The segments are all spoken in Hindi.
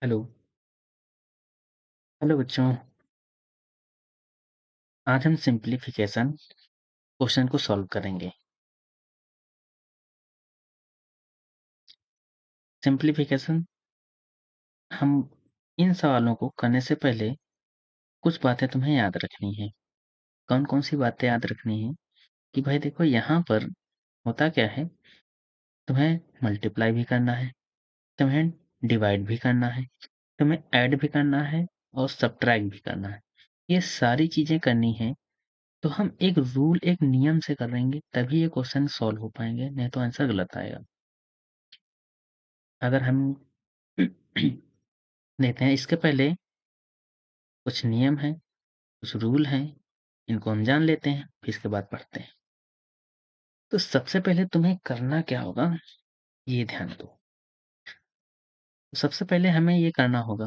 हेलो। हेलो बच्चों। आज हम सिंप्लीफिकेशन क्वेश्चन को सॉल्व करेंगे। सिंप्लीफिकेशन हम इन सवालों को करने से पहले कुछ बातें तुम्हें याद रखनी है। कौन कौन सी बातें याद रखनी है कि भाई देखो यहाँ पर होता क्या है, तुम्हें मल्टीप्लाई भी करना है, तुम्हें डिवाइड भी करना है, तुम्हें ऐड भी करना है और सब्ट्रैक्ट भी करना है। ये सारी चीजें करनी है। तो हम एक रूल, एक नियम से करेंगे तभी ये क्वेश्चन सॉल्व हो पाएंगे, नहीं तो आंसर गलत आएगा। अगर हम देखते हैं, इसके पहले कुछ नियम हैं, कुछ रूल हैं, इनको हम जान लेते हैं, फिर इसके बाद पढ़ते हैं। तो सबसे पहले तुम्हें करना क्या होगा, ये ध्यान दो। सबसे पहले हमें ये करना होगा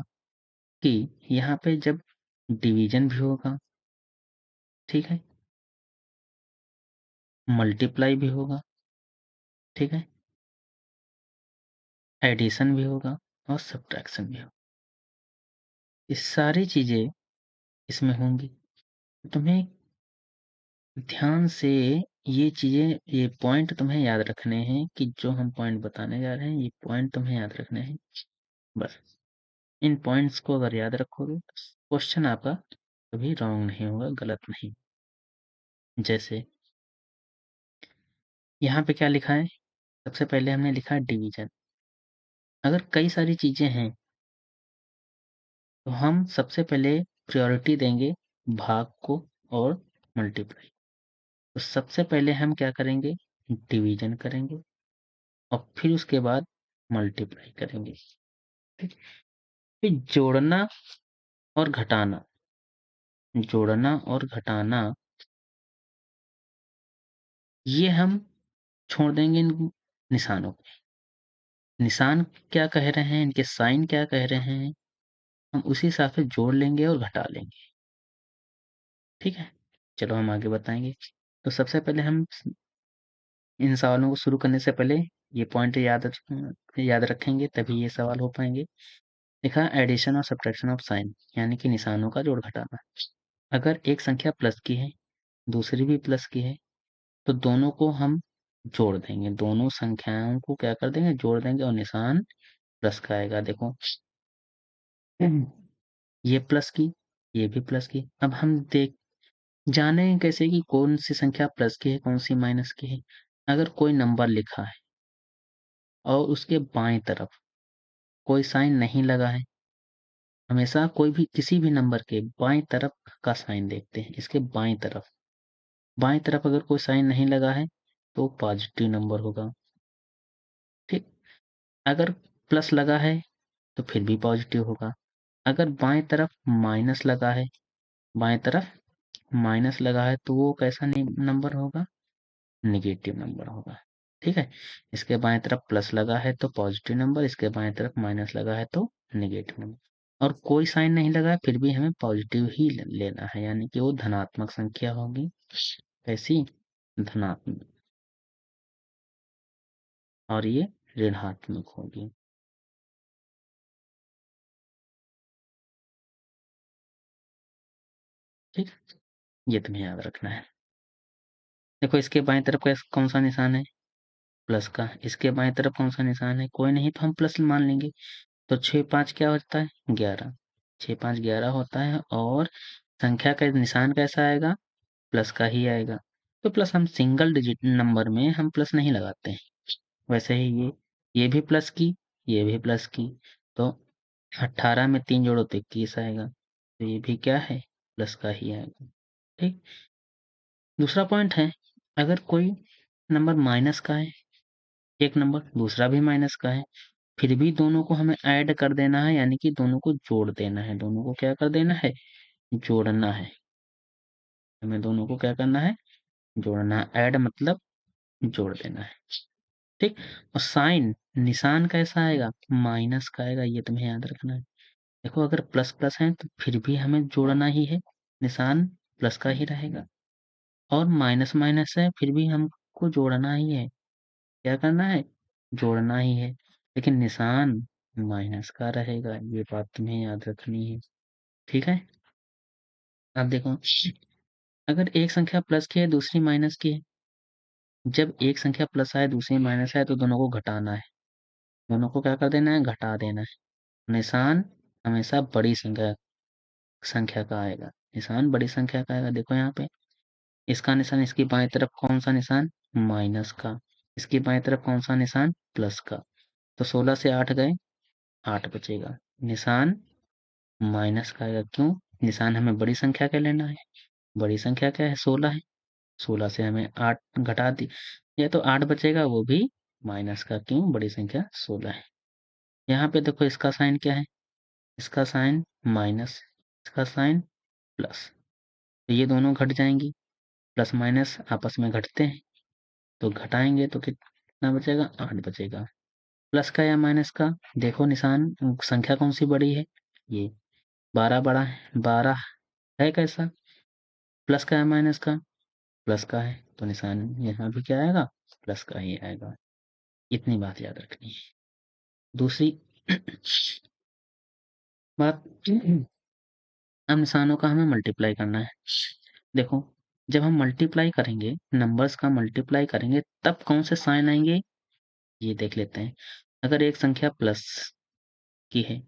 कि यहाँ पे जब डिवीजन भी होगा, ठीक है, मल्टीप्लाई भी होगा, ठीक है, एडिशन भी होगा और सब्ट्रैक्शन भी होगा। ये सारी चीजें इसमें होंगी। तुम्हें ध्यान से ये चीजें, ये पॉइंट तुम्हें याद रखने हैं कि जो हम पॉइंट बताने जा रहे हैं, ये पॉइंट तुम्हें याद रखने हैं। बस इन पॉइंट्स को अगर याद रखोगे तो क्वेश्चन आपका कभी रॉन्ग नहीं होगा, गलत नहीं। जैसे यहाँ पे क्या लिखा है, सबसे पहले हमने लिखा है डिवीजन। अगर कई सारी चीजें हैं तो हम सबसे पहले प्रायोरिटी देंगे भाग को और मल्टीप्लाई। तो सबसे पहले हम क्या करेंगे, डिवीजन करेंगे और फिर उसके बाद मल्टीप्लाई करेंगे। ठीक? फिर जोड़ना और घटाना, जोड़ना और घटाना ये हम छोड़ देंगे इन निशानों को। निशान क्या कह रहे हैं, इनके साइन क्या कह रहे हैं, हम उसी हिसाब से जोड़ लेंगे और घटा लेंगे। ठीक है, चलो हम आगे बताएंगे। तो सबसे पहले हम इन सवालों को शुरू करने से पहले ये पॉइंट याद रखेंगे, तभी ये सवाल हो पाएंगे। देखा, एडिशन और सब्ट्रैक्शन ऑफ साइन, यानी कि निशानों का जोड़ घटाना। अगर एक संख्या प्लस की है, दूसरी भी प्लस की है, तो दोनों को हम जोड़ देंगे, दोनों संख्याओं को क्या कर देंगे, जोड़ देंगे और निशान प्लस का आएगा। देखो ये प्लस की, ये भी प्लस की। अब हम देख जाने कैसे कि कौन सी संख्या प्लस की है, कौन सी माइनस की है। अगर कोई नंबर लिखा है और उसके बाएं तरफ कोई साइन नहीं लगा है, हमेशा कोई भी किसी भी नंबर के बाएं तरफ का साइन देखते हैं। इसके बाएं तरफ अगर कोई साइन नहीं लगा है तो पॉजिटिव नंबर होगा। ठीक, अगर प्लस लगा है तो फिर भी पॉजिटिव होगा। अगर बाएं तरफ माइनस लगा है, बाएं तरफ माइनस लगा है तो वो कैसा नंबर होगा, निगेटिव नंबर होगा। ठीक है, इसके बाएं तरफ प्लस लगा है तो पॉजिटिव नंबर, इसके बाएं तरफ माइनस लगा है तो नेगेटिव नंबर। और कोई साइन नहीं लगा है फिर भी हमें पॉजिटिव ही लेना है, यानी कि वो धनात्मक संख्या होगी। कैसी, धनात्मक, और ये ऋणात्मक होगी। ठीक, ये तुम्हें याद रखना है। देखो इसके बाएं तरफ का कौन सा निशान है, प्लस का। इसके बाएं तरफ कौन सा निशान है, कोई नहीं, तो हम प्लस मान लेंगे। तो 6 5 क्या होता है, 11। 6 5 11 होता है और संख्या का निशान कैसा आएगा, प्लस का ही आएगा। तो प्लस हम सिंगल डिजिट नंबर में हम प्लस नहीं लगाते हैं। वैसे ही ये भी प्लस की, ये भी प्लस की। तो 18 में 3 जोड़ो तो 21 आएगा। तो ये भी क्या है, प्लस का ही आएगा। ठीक, दूसरा पॉइंट है, अगर कोई नंबर माइनस का है, एक नंबर दूसरा भी माइनस का है, फिर भी दोनों को हमें ऐड कर देना है, यानी कि दोनों को जोड़ देना है। दोनों को क्या कर देना है, जोड़ना है। हमें दोनों को क्या करना है, जोड़ना है। ऐड मतलब जोड़ देना है। ठीक, और साइन, निशान कैसा आएगा, माइनस का आएगा, ये तुम्हें याद रखना है। देखो अगर प्लस प्लस है तो फिर भी हमें जोड़ना ही है, निशान प्लस का ही रहेगा। और माइनस माइनस है फिर भी हमको जोड़ना ही है। क्या करना है, जोड़ना ही है। लेकिन निशान माइनस का रहेगा, ये बात तुम्हें याद रखनी है। ठीक है, अब देखो, अगर एक संख्या प्लस की है दूसरी माइनस की है, जब एक संख्या प्लस आए दूसरी माइनस आए तो दोनों को घटाना है। दोनों को क्या कर देना है, घटा देना है। निशान हमेशा बड़ी संख्या संख्या का आएगा, निशान बड़ी संख्या का आएगा। देखो यहाँ पे इसका निशान, इसकी बाएं तरफ कौन सा निशान, माइनस का, इसकी बाएं तरफ कौन सा निशान, प्लस का। तो 16 से 8 गए, 8 बचेगा। निशान माइनस का आएगा, क्यों, निशान हमें बड़ी संख्या का लेना है। बड़ी संख्या क्या है, 16 है। 16 से हमें 8 घटा दी, ये तो 8 बचेगा, वो भी माइनस का, क्यों, बड़ी संख्या 16 है। यहाँ पे देखो इसका साइन क्या है, इसका साइन माइनस, इसका साइन प्लस, तो ये दोनों घट जाएंगी। प्लस माइनस आपस में घटते हैं, तो घटाएंगे तो कितना बचेगा, 8 बचेगा। प्लस का या माइनस का, देखो निशान संख्या कौन सी बड़ी है, ये 12 बड़ा है, 12 है कैसा, प्लस का या माइनस का, प्लस का है, तो निशान यहाँ भी क्या आएगा, प्लस का ही आएगा। इतनी बात याद रखनी है। दूसरी बात, अब निशानों का हमें मल्टीप्लाई करना है। देखो, जब हम मल्टीप्लाई करेंगे, नंबर्स का मल्टीप्लाई करेंगे, तब कौन से साइन आएंगे, ये देख लेते हैं। अगर एक संख्या प्लस की है,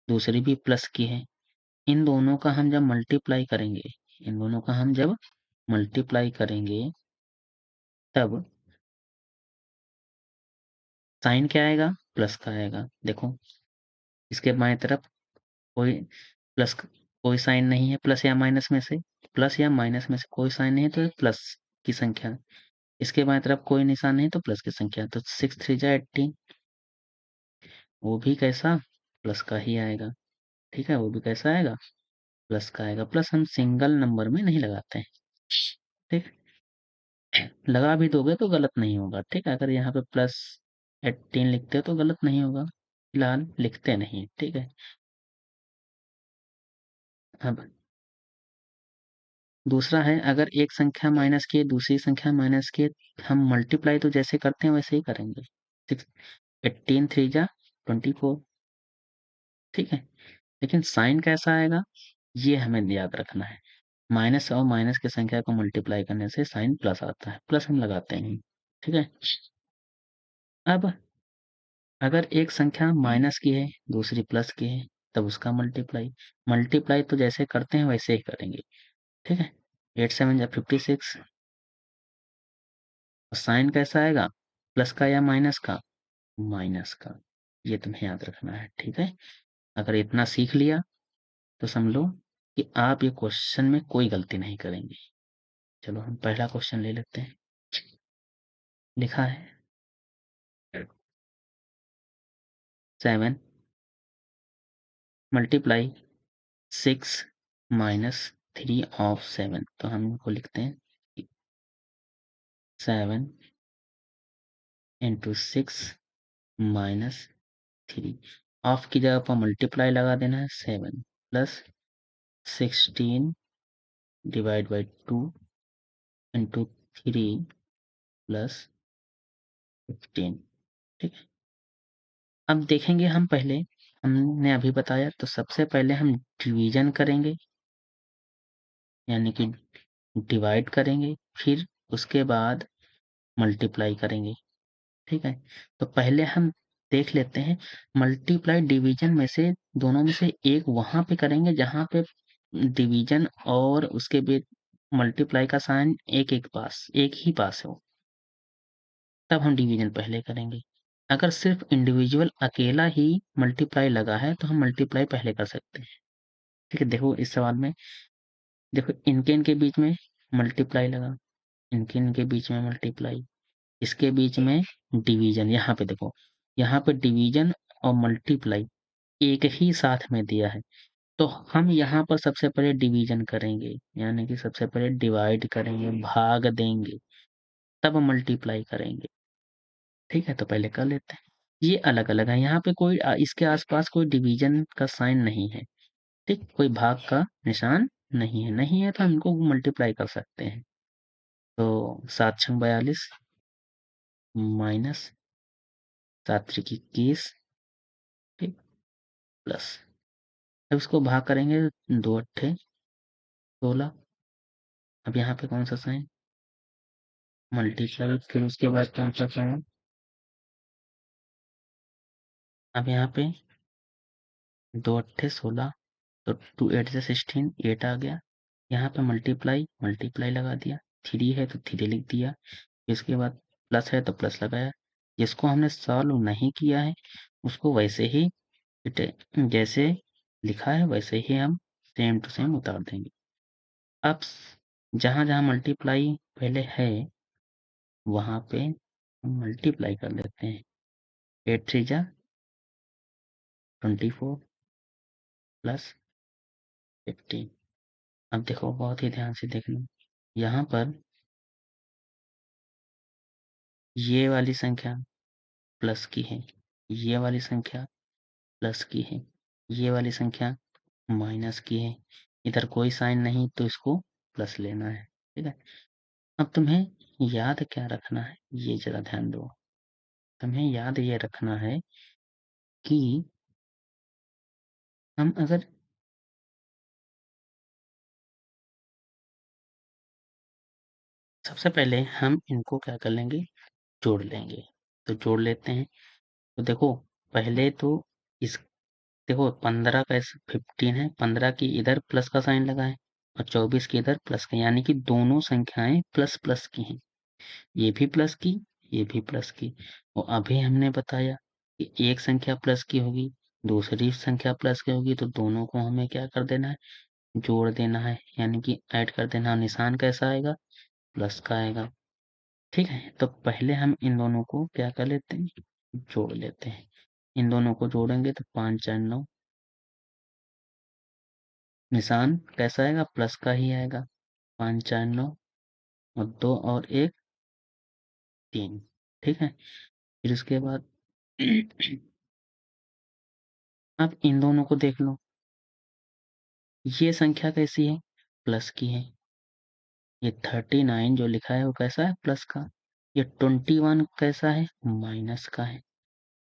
दूसरी भी प्लस की है, इन दोनों का हम जब मल्टीप्लाई करेंगे, इन दोनों का हम जब मल्टीप्लाई करेंगे, तब साइन क्या आएगा, प्लस का आएगा। देखो, इसके बाएं तरफ कोई प्लस कोई साइन नहीं है, प्लस या माइनस में से, प्लस या माइनस में से कोई साइन नहीं है, तो ये प्लस की संख्या। इसके बाएं तरफ कोई निशान नहीं, तो प्लस की संख्या, तो 6 3 जा 18, वो भी कैसा, प्लस का ही आएगा। ठीक है, वो भी कैसा आएगा, प्लस का आएगा। प्लस हम सिंगल नंबर में नहीं लगाते हैं, ठीक, लगा भी दोगे तो गलत नहीं होगा। ठीक है, अगर यहाँ पे प्लस 18 लिखते हो तो गलत नहीं होगा, फिलहाल लिखते नहीं। ठीक है, अब दूसरा है, अगर एक संख्या माइनस की है दूसरी संख्या माइनस की है, हम मल्टीप्लाई तो जैसे करते हैं वैसे ही करेंगे। 6 18 3 जा 24, ठीक है, लेकिन साइन कैसा आएगा, ये हमें याद रखना है। माइनस और माइनस की संख्या को मल्टीप्लाई करने से साइन प्लस आता है, प्लस हम लगाते हैं। ठीक है, अब अगर एक संख्या माइनस की है दूसरी प्लस की है, तब उसका मल्टीप्लाई, मल्टीप्लाई तो जैसे करते हैं वैसे ही करेंगे। ठीक है, 8 7 जा 56, साइन कैसा आएगा, प्लस का या माइनस का, माइनस का। ये तुम्हें याद रखना है। ठीक है, अगर इतना सीख लिया तो समझ लो कि आप ये क्वेश्चन में कोई गलती नहीं करेंगे। चलो हम पहला क्वेश्चन ले लेते हैं। लिखा है 7 मल्टीप्लाई 6 माइनस 3 ऑफ 7, तो हम इनको लिखते हैं 7 इंटू 6 माइनस 3, ऑफ की जगह पर मल्टीप्लाई लगा देना है, 7 plus 16 divide by 2 into 3 plus 15। ठीक है, अब देखेंगे हम पहले, हमने अभी बताया, तो सबसे पहले हम डिवीजन करेंगे, यानी कि डिवाइड करेंगे, फिर उसके बाद मल्टीप्लाई करेंगे। ठीक है, तो पहले हम देख लेते हैं, मल्टीप्लाई डिवीजन में से, दोनों में से एक वहां पे करेंगे जहां पे डिवीजन और उसके बाद मल्टीप्लाई का साइन एक ही पास हो, तब हम डिवीजन पहले करेंगे। अगर सिर्फ इंडिविजुअल अकेला ही मल्टीप्लाई लगा है तो हम मल्टीप्लाई पहले कर सकते हैं। ठीक है, देखो इस सवाल में, देखो इनके इनके बीच में मल्टीप्लाई लगा, इनके इनके बीच में मल्टीप्लाई, इसके बीच में डिवीजन। यहाँ पे देखो, यहाँ पे डिवीजन और मल्टीप्लाई एक ही साथ में दिया है, तो हम यहाँ पर सबसे पहले डिवीजन करेंगे, यानी कि सबसे पहले डिवाइड करेंगे, भाग देंगे, तब मल्टीप्लाई करेंगे। ठीक है, तो पहले कर लेते हैं। ये अलग अलग है, यहाँ पे कोई इसके आसपास कोई डिवीजन का साइन नहीं है, ठीक, कोई भाग का निशान नहीं है, तो हम इनको मल्टीप्लाई कर सकते हैं। तो 7 छंग 42 माइनस 7 त्रिक 21, ठीक, प्लस। अब इसको भाग करेंगे 2 अट्ठे 16। अब यहाँ पे कौन सा साइन, मल्टीप्लाई, फिर उसके बाद कौन सा साइन, अब यहाँ पे 2 अट्ठे 16, तो 2 8 से 16, 8 आ गया। यहाँ पे मल्टीप्लाई मल्टीप्लाई लगा दिया, 3 है तो 3 लिख दिया, इसके बाद प्लस है तो प्लस लगाया। जिसको हमने सॉल्व नहीं किया है उसको वैसे ही जैसे लिखा है वैसे ही हम सेम टू सेम उतार देंगे। अब जहाँ जहाँ मल्टीप्लाई पहले है वहाँ पे हम मल्टीप्लाई कर लेते हैं। 8 3 जा 24 प्लस 15। अब देखो बहुत ही ध्यान से देख लो, यहाँ पर ये वाली संख्या प्लस की है, ये वाली संख्या प्लस की है, ये वाली संख्या माइनस की है। इधर कोई साइन नहीं तो इसको प्लस लेना है, ठीक है। अब तुम्हें याद क्या रखना है ये जरा ध्यान दो। तुम्हें याद ये रखना है कि हम अगर सबसे पहले हम इनको क्या कर लेंगे, जोड़ लेंगे। तो जोड़ लेते हैं। तो देखो पहले तो इस देखो 15 का 15 है, 15 की इधर प्लस का साइन लगा है और 24 की इधर प्लस का, यानी कि दोनों संख्याएं प्लस प्लस की हैं। ये भी प्लस की, ये भी प्लस की। और अभी हमने बताया कि एक संख्या प्लस की होगी, दूसरी संख्या प्लस की होगी, तो दोनों को हमें क्या कर देना है, जोड़ देना है, यानी कि ऐड कर देना है। निशान कैसा आएगा, प्लस का आएगा, ठीक है। तो पहले हम इन दोनों को क्या कर लेते हैं, जोड़ लेते हैं। इन दोनों को जोड़ेंगे तो 5 4 9, निशान कैसा आएगा, प्लस का ही आएगा। 5 4 9 और 2 और 1 3, ठीक है। फिर उसके बाद अब इन दोनों को देख लो, ये संख्या कैसी है, प्लस की है। ये 39 जो लिखा है वो कैसा है, प्लस का। ये 21 कैसा है, माइनस का है।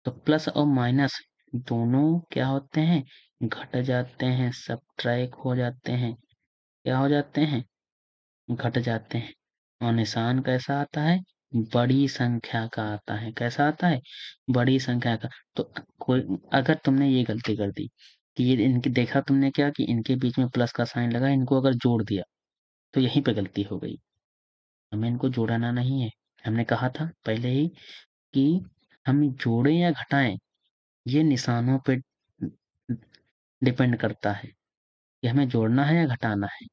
तो प्लस और माइनस दोनों क्या होते हैं, घट जाते हैं, सब्ट्रैक्ट हो जाते हैं। क्या हो जाते हैं, घट जाते हैं। और निशान कैसा आता है, बड़ी संख्या का आता है। कैसा आता है, बड़ी संख्या का। तो कोई अगर तुमने ये गलती कर दी कि ये इनकी देखा तुमने क्या कि इनके बीच में प्लस का साइन लगा, इनको अगर जोड़ दिया तो यहीं पे गलती हो गई। हमें इनको जोड़ना नहीं है। हमने कहा था पहले ही कि हम जोड़ें या घटाएं ये निशानों पे डिपेंड करता है कि हमें जोड़ना है या घटाना है।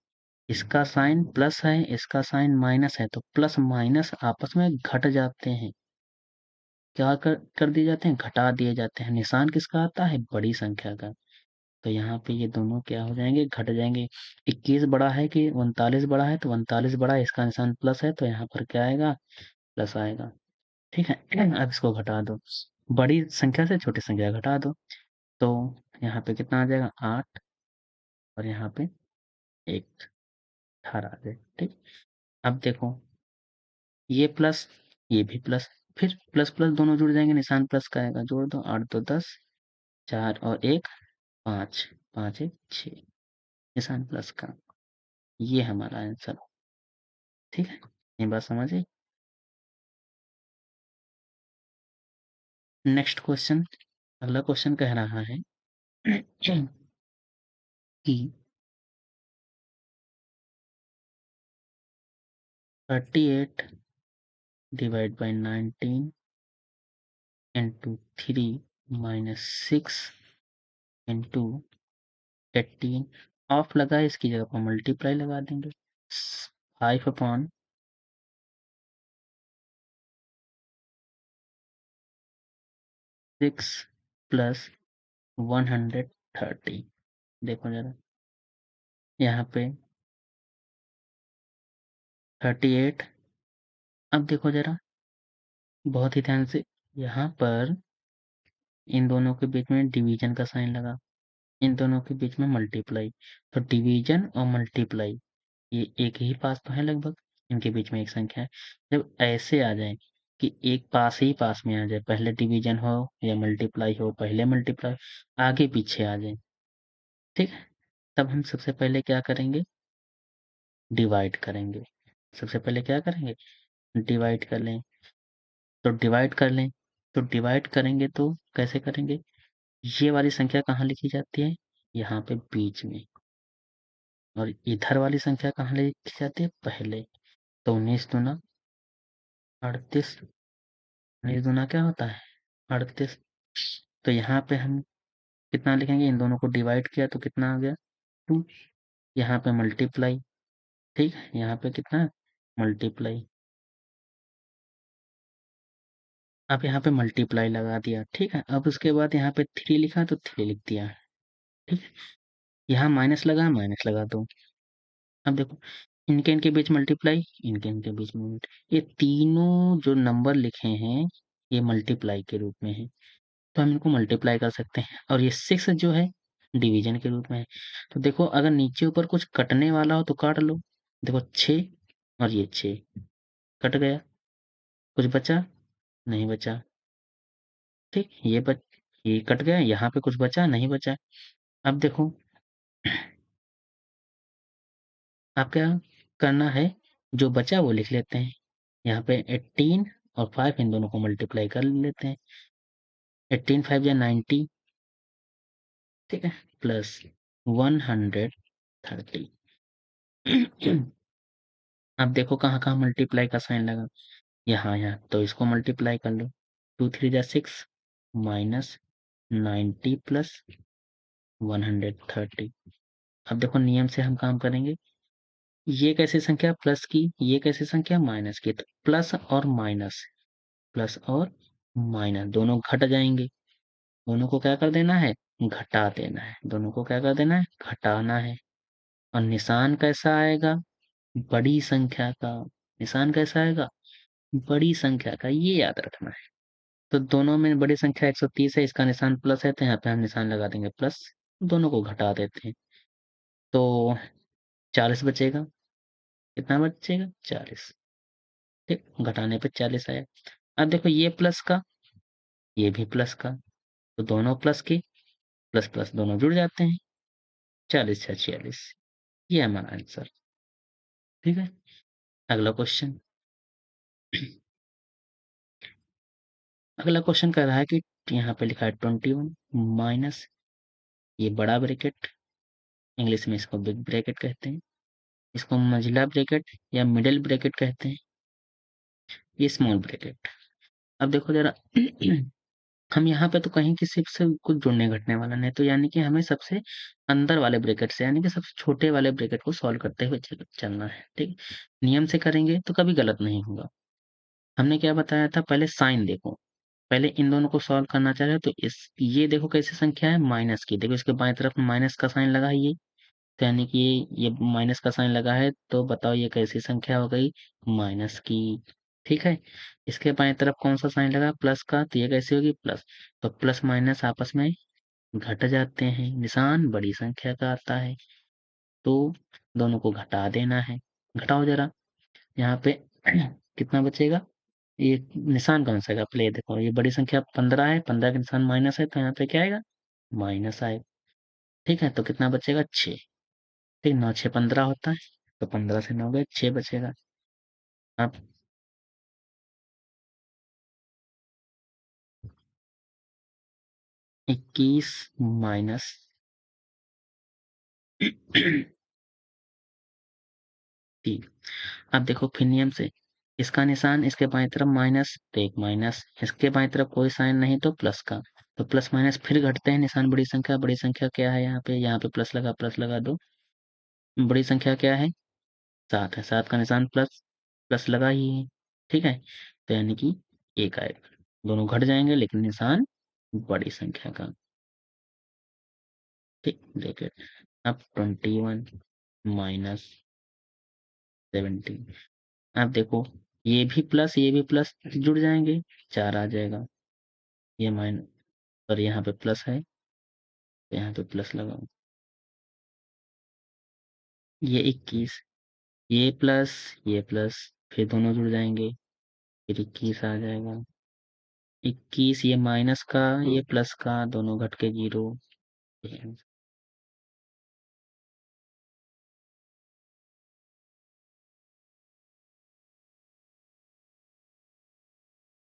इसका साइन प्लस है, इसका साइन माइनस है, तो प्लस माइनस आपस में घट जाते हैं। क्या कर दिए जाते हैं, घटा दिए जाते हैं। निशान किसका आता है, बड़ी संख्या का। तो यहाँ पे ये दोनों क्या हो जाएंगे, घट जाएंगे। 21 बड़ा है कि 39 बड़ा है, तो 39 बड़ा है, इसका निशान प्लस है, तो यहाँ पर क्या आएगा, प्लस आएगा, ठीक है। अब इसको घटा दो, बड़ी संख्या से छोटी संख्या घटा दो, तो यहाँ पे कितना आ जाएगा, 8, और यहाँ पे 1, 18 आ जाएगा, ठीक। अब देखो ये प्लस, ये भी प्लस, फिर प्लस प्लस दोनों जुड़ जाएंगे, निशान प्लस का आएगा। जोड़ दो, 8 2 10, 4 और 1 5, 5 1 6, निशान प्लस का। ये हमारा आंसर, ठीक है। ये बात समझ आई। नेक्स्ट क्वेश्चन, अगला क्वेश्चन कह रहा है कि 38 divide by 19 into 3 minus 6 into 18, of लगा है, इसकी जगह पर मल्टीप्लाई लगा देंगे। 5 अपॉन 6 प्लस 130। देखो जरा यहाँ पे 38। अब देखो जरा बहुत ही ध्यान से, यहाँ पर इन दोनों के बीच में डिवीजन का साइन लगा, इन दोनों के बीच में मल्टीप्लाई। तो डिवीजन और मल्टीप्लाई ये एक ही पास तो है लगभग, इनके बीच में एक संख्या है। जब ऐसे आ जाए कि एक पास ही पास में आ जाए, पहले डिवीजन हो या मल्टीप्लाई हो, पहले मल्टीप्लाई आगे पीछे आ जाए, ठीक है? तब हम सबसे पहले क्या करेंगे, डिवाइड करेंगे। सबसे पहले क्या करेंगे, डिवाइड कर लें। तो डिवाइड कर लें, तो डिवाइड करेंगे तो कैसे करेंगे, ये वाली संख्या कहाँ लिखी जाती है, यहाँ पे बीच में, और इधर वाली संख्या कहाँ लिखी जाती है, पहले। तो 19 दूना 38, 19 दूना क्या होता है, 38। तो यहाँ पे हम कितना लिखेंगे, इन दोनों को डिवाइड किया तो कितना आ गया, 2। यहाँ पे मल्टीप्लाई, ठीक है, यहाँ पे कितना, मल्टीप्लाई। अब यहाँ पे मल्टीप्लाई लगा दिया, ठीक है। अब उसके बाद यहाँ पे 3 लिखा तो 3 लिख दिया, ठीक है। यहाँ माइनस लगा दो। अब देखो, इनके इनके बीच मल्टीप्लाई, इनके इनके बीच में ये तीनों जो नंबर लिखे हैं, ये मल्टीप्लाई के रूप में है, तो हम इनको मल्टीप्लाई कर सकते हैं। और ये 6 जो है, डिवीजन के रूप में है। तो देखो, अगर नीचे ऊपर कुछ कटने वाला हो तो काट लो। देखो 6 और ये 6 कट गया, कुछ बचा, नहीं बचा, ठीक। ये कट गया, यहाँ पे कुछ बचा, नहीं बचा। अब देखो, आप क्या करना है, जो बचा वो लिख लेते हैं। यहाँ पे 18 और 5 इन दोनों को मल्टीप्लाई कर लेते हैं। 18 5 या 90, ठीक है, प्लस 130। अब देखो कहाँ कहाँ मल्टीप्लाई का साइन लगा, यहाँ तो इसको मल्टीप्लाई कर लो। 2 3 जा 6 माइनस 90 प्लस 130। अब देखो, नियम से हम काम करेंगे। ये कैसी संख्या प्लस की, ये कैसी संख्या माइनस की, तो प्लस और माइनस दोनों घट जाएंगे। दोनों को क्या कर देना है, घटा देना है। दोनों को क्या कर देना है, घटाना है। और निशान कैसा आएगा, बड़ी संख्या का। निशान कैसा आएगा, बड़ी संख्या का, ये याद रखना है। तो दोनों में बड़ी संख्या 130 है, इसका निशान प्लस है, तो यहाँ पे हम निशान लगा देंगे प्लस। दोनों को घटा देते हैं, तो 40 बचेगा। कितना बचेगा, 40, ठीक। घटाने पे 40 आया। अब देखो, ये प्लस का, ये भी प्लस का, तो दोनों प्लस के प्लस प्लस दोनों जुड़ जाते हैं। 40 6 46, ये हमारा आंसर, ठीक है। अगला क्वेश्चन। अगला क्वेश्चन कह रहा है कि यहाँ पे लिखा है 21 माइनस, ये बड़ा ब्रैकेट, इंग्लिश में इसको बिग ब्रैकेट कहते हैं, इसको मंझला ब्रैकेट या मिडिल ब्रैकेट कहते हैं, ये स्मॉल ब्रैकेट। अब देखो जरा, हम यहाँ पे तो कहीं किसी से कुछ जुड़ने घटने वाला नहीं, तो यानी कि हमें सबसे अंदर वाले ब्रैकेट से, यानी कि सबसे छोटे वाले ब्रैकेट को सॉल्व करते हुए चलना है, ठीक। नियम से करेंगे तो कभी गलत नहीं होगा। हमने क्या बताया था, पहले साइन देखो। पहले इन दोनों को सॉल्व करना चाह रहे हो तो इस, ये देखो कैसी संख्या है, माइनस की। देखो इसके बाएं तरफ माइनस का साइन लगा है, ये तो यानी कि ये माइनस का साइन लगा है, तो बताओ ये कैसी संख्या हो गई, माइनस की, ठीक है। इसके बाएं तरफ कौन सा साइन लगा, प्लस का, तो ये कैसी होगी, प्लस। तो प्लस माइनस आपस में घट जाते हैं, निशान बड़ी संख्या का आता है, तो दोनों को घटा देना है। घटाओ जरा, यहाँ पे कितना बचेगा, ये निशान कौन सा आएगा, प्ले देखो, ये बड़ी संख्या 15 है, 15 का निशान माइनस है, तो यहाँ पे क्या आएगा, माइनस आएगा, ठीक है। तो कितना बचेगा, 6, ठीक। 9 6 15 होता है, तो 15 से 9 गए, 6 बचेगा। अब 21 माइनस 3। अब देखो फिर नियम से, इसका निशान इसके बाएं तरफ माइनस, तो एक माइनस, इसके बाएं तरफ कोई साइन नहीं तो प्लस का, तो प्लस माइनस फिर घटते हैं, निशान बड़ी संख्या क्या है, यहाँ पे प्लस लगा दो। बड़ी संख्या क्या है, 7 है, 7 का निशान प्लस, प्लस लगा ही है, ठीक है। तो यानी कि 1 आएगा। दोनों घट जाएंगे लेकिन निशान बड़ी संख्या का, ठीक। देखिए, अब 21 माइनस 17। अब देखो, ये भी प्लस जुड़ जाएंगे, 4 आ जाएगा। ये माइनस, और यहाँ पे प्लस है, तो यहाँ पे प्लस लगाओ। ये 21, ये प्लस, फिर दोनों जुड़ जाएंगे, फिर 21 आ जाएगा। 21 ये माइनस का, ये प्लस का, दोनों घट के 0।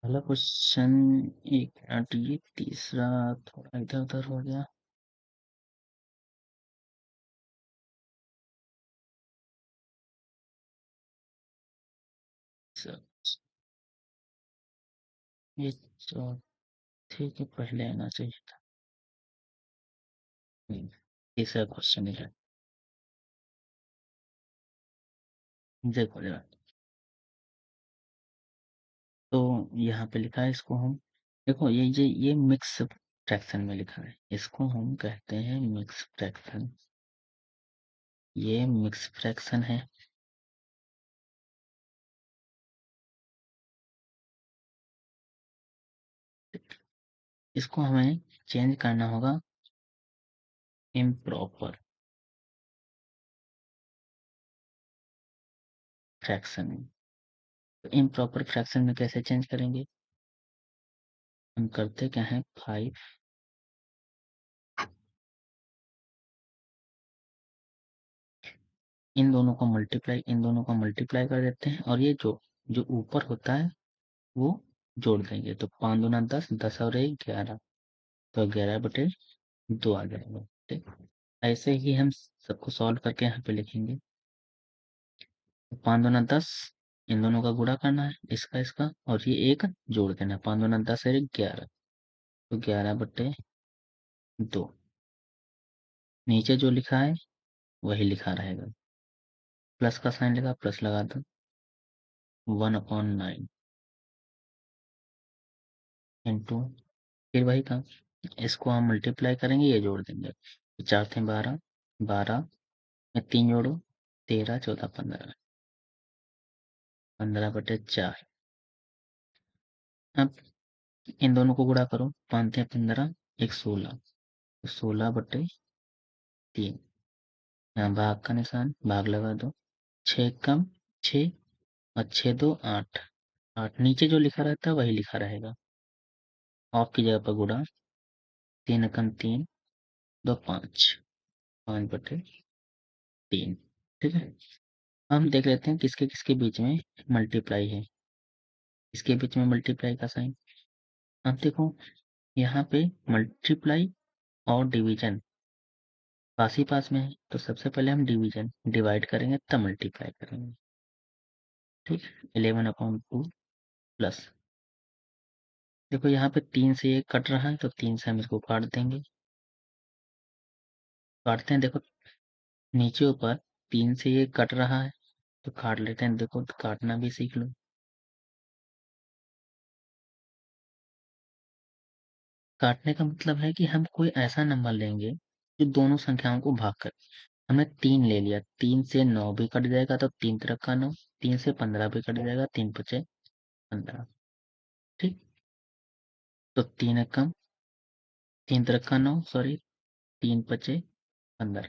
पहला क्वेश्चन, एक मिनट, ये तीसरा थोड़ा इधर उधर हो गया। सब ये चौथे के पहले आना चाहिए था। तीसरा क्वेश्चन है, देखो जरा। तो यहाँ पे लिखा है, इसको हम देखो, ये मिक्स फ्रैक्शन में लिखा है, इसको हम कहते हैं मिक्स फ्रैक्शन। ये मिक्स फ्रैक्शन है। इसको हमें चेंज करना होगा इम्प्रॉपर फ्रैक्शन में। तो इम्प्रॉपर फ्रैक्शन में कैसे चेंज करेंगे? हम करते क्या है, 5, इन दोनों को मल्टीप्लाई कर देते हैं, और ये जो जो ऊपर होता है वो जोड़ देंगे। तो 5 दूना 10, 10 और 1 11, तो 11/2 आ जाएगा। ठीक, ऐसे ही हम सबको सॉल्व करके यहाँ पे लिखेंगे। 5 दूना 10, इन दोनों का गुणा करना है, इसका और ये एक जोड़ देना है। 5 दूना 10 और 1 11, तो 11/2। नीचे जो लिखा है वही लिखा रहेगा। प्लस का साइन लगा, प्लस लगा दो, 1/9 इंटू, फिर वही काम, इसको हम मल्टीप्लाई करेंगे, ये जोड़ देंगे। तो 4 थे 12, 12 में 3 जोड़ो, 13 14 15, 15/4। अब इन दोनों को गुणा करो, 5 थे 15, 1 16, तो 16/3। यहाँ भाग का निशान, भाग लगा दो। 6 कम 6, और 6 2 8, 8 नीचे जो लिखा रहता है वही लिखा रहेगा। ऑफ की जगह पर गुणा, 3 एकम 3, 2 5, 5/3। ठीक है, हम देख लेते हैं किसके किसके बीच में मल्टीप्लाई है। इसके बीच में मल्टीप्लाई का साइन। अब देखो, यहाँ पे मल्टीप्लाई और डिवीजन पास ही पास में है, तो सबसे पहले हम डिवीजन डिवाइड करेंगे, तब मल्टीप्लाई करेंगे। ठीक, 11/2 प्लस, देखो यहाँ पे 3 से 1 कट रहा है, तो 3 से हम इसको काट देंगे। काटते हैं, देखो नीचे ऊपर 3 से 1 कट रहा है, तो काट लेते हैं। देखो, तो काटना भी सीख लो। काटने का मतलब है कि हम कोई ऐसा नंबर लेंगे जो दोनों संख्याओं को भाग कर। हमने 3 ले लिया, 3 से 9 भी कट जाएगा, तो 3 तिरक का 9, 3 से 15 भी कट जाएगा, 3 पचे 15। ठीक, तो 3 एकम 3 तिरक का 9, सॉरी, 3 पचे 15।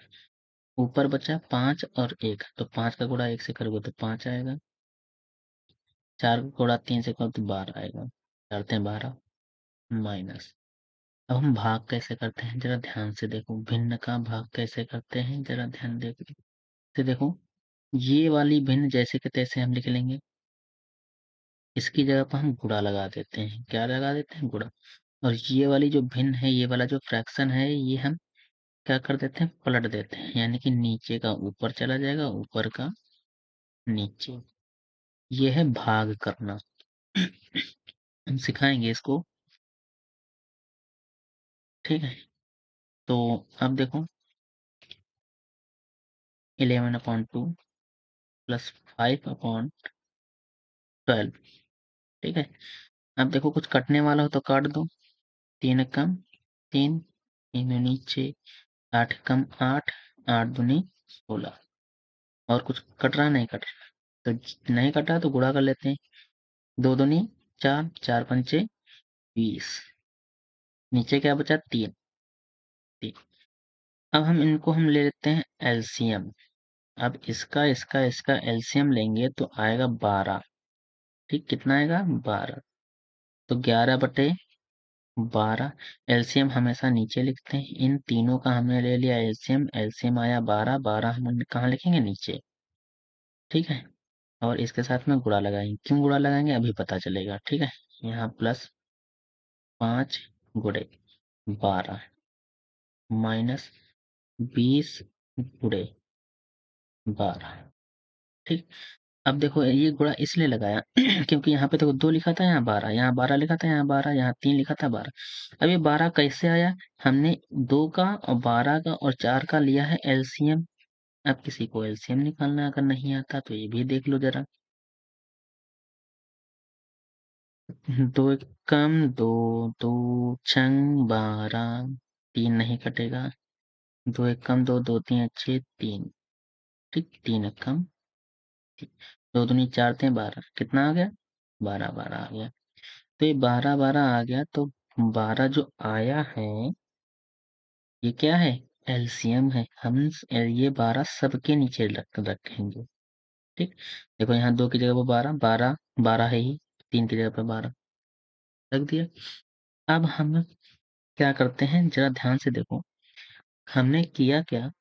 ऊपर बचा 5 और 1, तो 5 का गुणा 1 से करोगे तो 5 आएगा। 4 का गुणा 3 से करो तो 12 आएगा। 4 × 12 माइनस। अब हम भाग कैसे करते हैं जरा ध्यान से देखो, भिन्न का भाग कैसे करते हैं जरा ध्यान देखो। तो देखो, ये वाली भिन्न जैसे के तैसे हम लिख लेंगे, इसकी जगह पर हम गुणा लगा देते हैं। क्या लगा देते हैं? गुणा। और ये वाली जो भिन्न है, ये वाला जो फ्रैक्शन है, ये हम क्या कर देते हैं? पलट देते हैं, यानी कि नीचे का ऊपर चला जाएगा, ऊपर का नीचे। ये है भाग करना। हम सिखाएंगे इसको। ठीक है, तो अब देखो, 11/2 प्लस 5/12। ठीक है, अब देखो कुछ कटने वाला हो तो काट दो। 3 कम 3, 3 नीचे, 8 कम 8, 8 दूनी 16। और कुछ कट रहा? नहीं कट रहा, तो नहीं कटा तो गुणा कर लेते हैं। 2 दूनी 4, 4 पंचे 20, नीचे क्या बचा? 3। अब हम ले लेते हैं एलसीएम। अब इसका इसका इसका एलसीएम लेंगे तो आएगा 12। ठीक, कितना आएगा 12। तो 11/12। एलसीएम हमेशा नीचे लिखते हैं, इन तीनों का हमने ले लिया एलसीएम। एलसीएम आया 12, 12 हम कहाँ लिखेंगे, नीचे। ठीक है, और इसके साथ में गुणा लगाएंगे। क्यों गुणा लगाएंगे अभी पता चलेगा। ठीक है, यहाँ +5 × 12 -20 × 12। ठीक, अब देखो ये गुणा इसलिए लगाया क्योंकि यहाँ पे देखो 2 लिखा था, यहाँ 12, यहाँ 12 लिखा था, यहाँ 12, यहाँ 3 लिखा था 12। अब ये 12 कैसे आया, हमने 2 का और 12 का और 4 का लिया है एलसीएम। अब किसी को एलसीएम निकालना अगर नहीं आता तो ये भी देख लो जरा। 2 × 2 2 छंग 12, 3 नहीं कटेगा। 2 × 2 2 3 अच्छे 3। ठीक, 3 × 2 दूनी 4 × 12, कितना आ गया, 12 12 आ गया। तो ये 12 12 आ गया, तो 12 जो आया है ये क्या है, एलसीएम है। हम ये 12 सबके नीचे रखेंगे। ठीक, देखो यहाँ 2 की जगह पर 12, 12 12 है ही, 3 की जगह पर 12 रख दिया। अब हम क्या करते हैं, जरा ध्यान से देखो हमने किया क्या।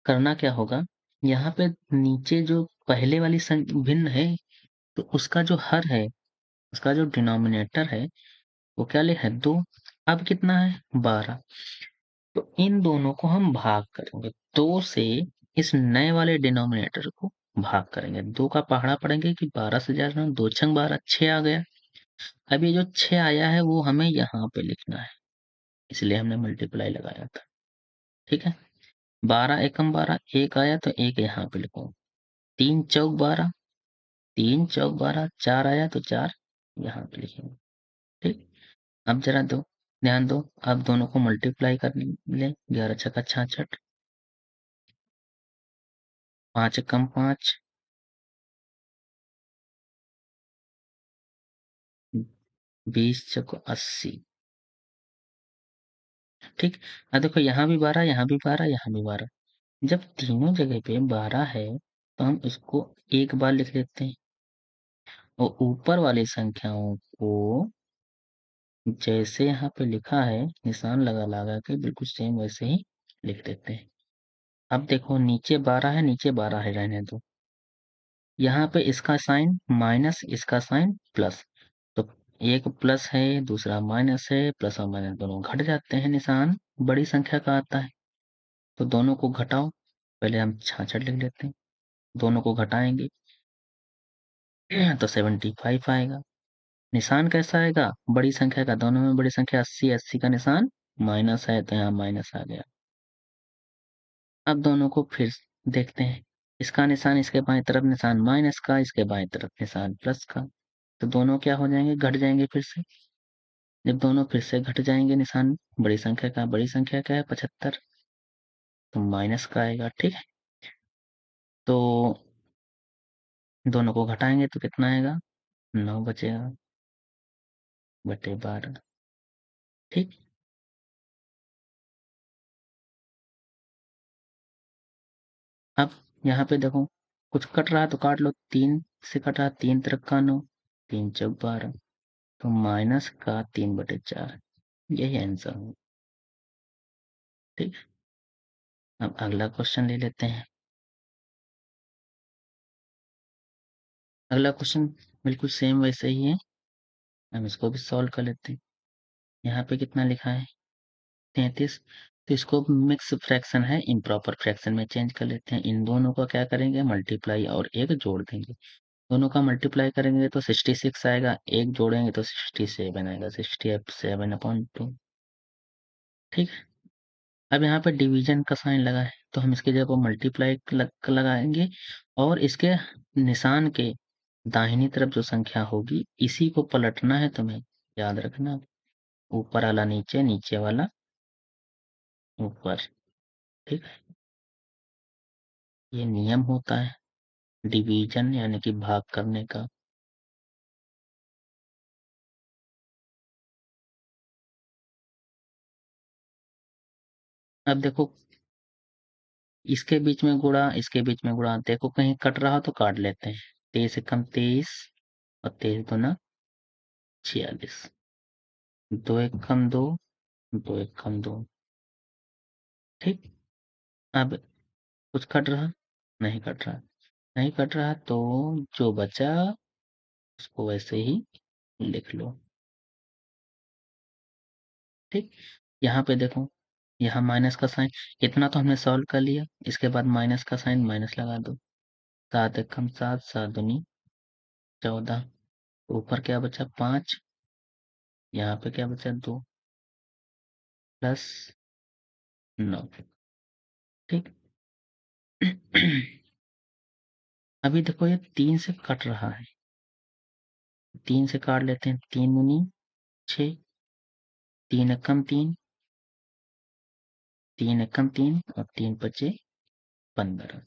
करना क्या होगा, यहाँ पे नीचे जो पहले वाली भिन्न है, तो उसका जो हर है, उसका जो डिनोमिनेटर है वो क्या लिखा है, 2। अब कितना है, 12। तो इन दोनों को हम भाग करेंगे, 2 से इस नए वाले डिनोमिनेटर को भाग करेंगे। 2 का पहाड़ा पड़ेंगे कि 12 से ज्यादा, 2 छंग 12, 6 आ गया। अब ये जो 6 आया है वो हमें यहाँ पे लिखना है, इसलिए हमने मल्टीप्लाई लगाया था। ठीक है, 12 एकम 12, 1 आया तो 1 यहाँ पे लिखो। 3 चौक 12, 3 चौक 12, 4 आया तो 4 यहाँ पे लिखेंगे। ठीक, अब जरा दो ध्यान दो, अब दोनों को मल्टीप्लाई कर ले। 11 छक्का 66, 5 एकम 5, 20 चौको 80। ठीक, अब देखो यहाँ भी 12, यहाँ भी 12, यहाँ भी 12। जब तीनों जगह पे 12 है तो हम इसको एक बार लिख लेते हैं, और ऊपर वाली संख्याओं को जैसे यहाँ पे लिखा है निशान लगा लगा के बिल्कुल सेम वैसे ही लिख देते हैं। अब देखो नीचे 12 है, नीचे 12 है, रहने दो। यहाँ पे इसका साइन माइनस, इसका साइन प्लस, तो एक प्लस है दूसरा माइनस है, प्लस और माइनस दोनों घट जाते हैं, निशान बड़ी संख्या का आता है। तो दोनों को घटाओ, पहले हम 66 लिख लेते हैं, दोनों को घटाएंगे तो 75 आएगा। निशान कैसा आएगा, बड़ी संख्या का, दोनों में बड़ी संख्या 80, 80 का निशान माइनस है तो यहाँ माइनस आ गया। अब दोनों को फिर देखते हैं, इसका निशान इसके बाएं तरफ निशान माइनस का, इसके बाएं तरफ निशान प्लस का, तो दोनों क्या हो जाएंगे, घट जाएंगे फिर से। जब दोनों फिर से घट जाएंगे निशान बड़ी संख्या का, बड़ी संख्या क्या है 75, तो माइनस का आएगा। ठीक है, तो दोनों को घटाएंगे तो कितना आएगा, 9 बचेगा बटे 12। ठीक, अब यहाँ पे देखो कुछ कट रहा है तो काट लो, 3 से कट रहा, 3 तरफ का 9, 3 चौक 12, तो माइनस का 3/4, यही आंसर हो। ठीक, अब अगला क्वेश्चन ले लेते हैं। अगला क्वेश्चन बिल्कुल सेम वैसे ही है, हम इसको भी सॉल्व कर लेते हैं। यहाँ पे कितना लिखा है, 33, तो इसको मिक्स फ्रैक्शन है, इम्प्रॉपर फ्रैक्शन में चेंज कर लेते हैं। इन दोनों का क्या करेंगे, मल्टीप्लाई और एक जोड़ देंगे। दोनों का मल्टीप्लाई करेंगे तो 66 आएगा, एक जोड़ेंगे तो 67 आएगा, 67/2। ठीक है, अब यहाँ पे डिवीजन का साइन लगा है तो हम इसकी जगह पर मल्टीप्लाई लगाएंगे, और इसके निशान के दाहिनी तरफ जो संख्या होगी इसी को पलटना है तुम्हें, याद रखना। ऊपर वाला नीचे, नीचे वाला ऊपर। ठीक है, ये नियम होता है डिवीजन यानी कि भाग करने का। अब देखो इसके बीच में गुणा, इसके बीच में गुणा, देखो कहीं कट रहा हो तो काट लेते हैं। 23 एकम 23, और 23 दूना 46। 2 1 कम 2, 2 1 कम 2। ठीक। अब कुछ कट रहा? नहीं कट रहा। नहीं कट रहा तो जो बचा उसको वैसे ही लिख लो। ठीक। यहाँ पे देखो, यहाँ माइनस का साइन, इतना तो हमने सॉल्व कर लिया। इसके बाद माइनस का साइन, माइनस लगा दो। 7 1 कम 7, 7 दूनी 14। ऊपर क्या बचा? 5। यहाँ पे क्या बचा? 2 प्लस 9। ठीक। अभी देखो ये 3 से कट रहा है, 3 से काट लेते हैं। 3 दूनी 6, 3 1 कम 3, 3 1 कम 3 और 3 5 15।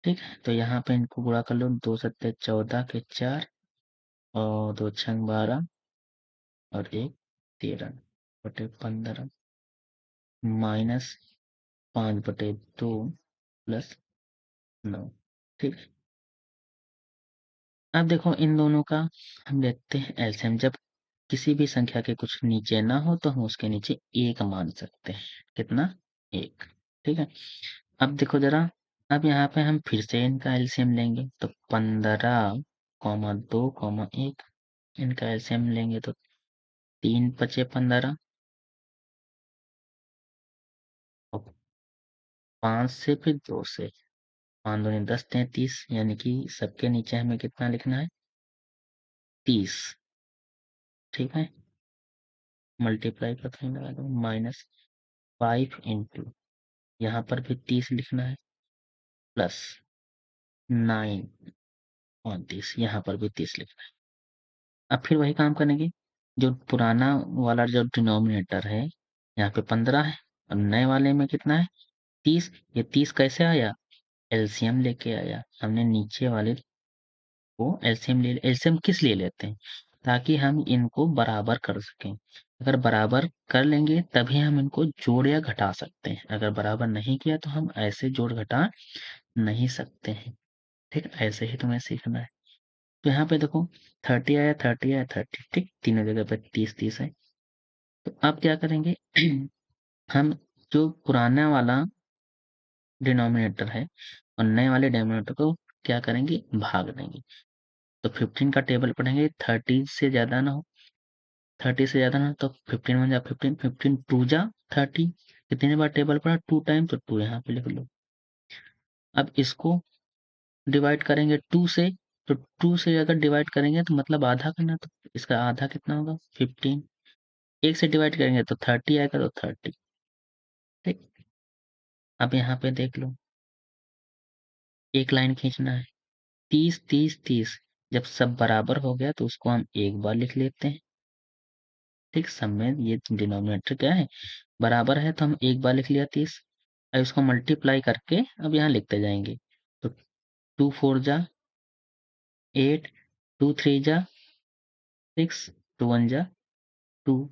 ठीक है, तो यहाँ पे इनको गुणा कर लो। 2 7 14 के 4 और 2 6 12 और 1 13/15 माइनस 5/2 प्लस 9। ठीक है। अब देखो इन दोनों का हम लेते हैं एलसीएम। जब किसी भी संख्या के कुछ नीचे ना हो तो हम उसके नीचे 1 मान सकते हैं। कितना? 1। ठीक है। अब देखो जरा, अब यहाँ पे हम फिर से इनका एलसीएम लेंगे तो 15,2,1 इनका एलसीएम लेंगे तो 3 5 15 और 5 से फिर 2 से 5 दूनी 10 33, यानी कि सबके नीचे हमें कितना लिखना है? 30। ठीक है। मल्टीप्लाई का साइन लगा दो। -5 इंटू, यहाँ पर भी 30 लिखना है, प्लस 9 और 30, यहाँ पर भी 30 लिखना है। अब फिर वही काम करेंगे। जो पुराना वाला जो डिनोमिनेटर है, यहाँ पे 15 है और नए वाले में कितना है? 30। ये 30 कैसे आया? एलसीएम लेके आया। हमने नीचे वाले को एलसीएम ले, एलसीएम किस लिए लेते हैं? ताकि हम इनको बराबर कर सकें। अगर बराबर कर लेंगे तभी हम इनको जोड़ या घटा सकते हैं। अगर बराबर नहीं किया तो हम ऐसे जोड़ घटा नहीं सकते हैं। ठीक, ऐसे ही तुम्हें सीखना है। तो यहाँ पे देखो 30 आया, 30 आया, 30। ठीक, तीनों जगह पे 30 30 है। तो अब क्या करेंगे? हम जो पुराना वाला डिनोमिनेटर है और नए वाले डिनोमिनेटर को क्या करेंगे? भाग देंगे। तो 15 का टेबल पढ़ेंगे, 30 से ज्यादा ना हो। 30 से ज्यादा ना हो तो 15 1 जा 15, 15 2 जा 30। कितने बार टेबल पढ़ा? 2 टाइम, तो 2 यहाँ पे लिख लो। अब इसको डिवाइड करेंगे 2 से, तो 2 से अगर डिवाइड करेंगे तो मतलब आधा करना, तो इसका आधा कितना होगा? 15। 1 से डिवाइड करेंगे तो 30 आएगा, तो 30। ठीक। अब यहाँ पे देख लो, एक लाइन खींचना है। 30 30 30। जब सब बराबर हो गया तो उसको हम एक बार लिख लेते हैं। ठीक, सब में ये डिनोमिनेटर क्या है? बराबर है, तो हम एक बार लिख लिया 30। अब इसको मल्टीप्लाई करके अब यहाँ लिखते जाएंगे। तो 2 4 जा 8, 2 3 जा 6, 2 1 जा 2